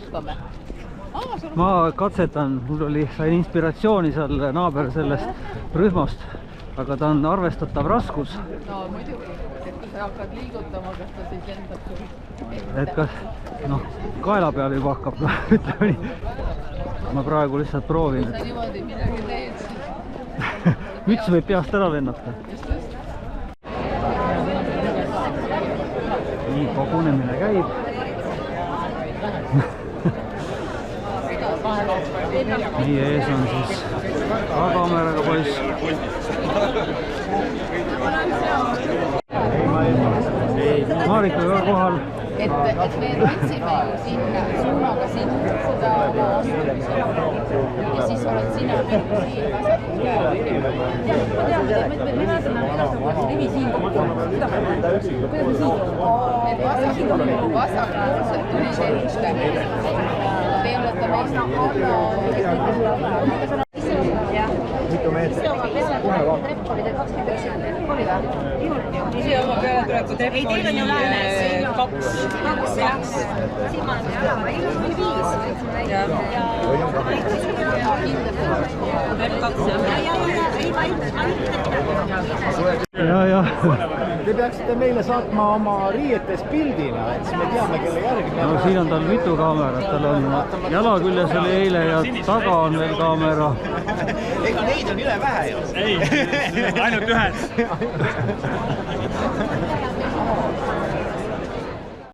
hüppame. Ma katsetan, sain inspiratsiooni seal naaber sellest rühmast, aga ta on arvestatav raskus. No muidugi, et kui sa hakkad liigutama, kas ta siis lendab sul ette? Et kas, kaela peal juba hakkab, ütleme nii. Ma praegu lihtsalt proovin. Kui sa niimoodi midagi teed, siis... Müts võib peast ära lennata. Nii, kogunemine käib. Meie ees on siis kaameraga poiss. Marika ka kohal. Et me tantsime ju sinna, suunaga sinna, seda astumise. Ja siis oled sina mingi siin vasakul käel. Jah, ma tean, me vaatame igasugust rivi siin kokku. Kuidas me siin? Need vasakpoolsed tuli selliste. Te olete meist mitu meetrit? Kohe vaatame. Ise oma peale tuleku tepp oli 2. Siin ma olen ära, oli 5. Ja. Te peaksite meile saatma oma riietes pildina, et siis me teame, kelle järgi. No siin on tal mitu kaamerat, tal on jala küljes oli eile ja taga on veel kaamera. Ega neid on üle vähe ju. Ei, ainult ühed.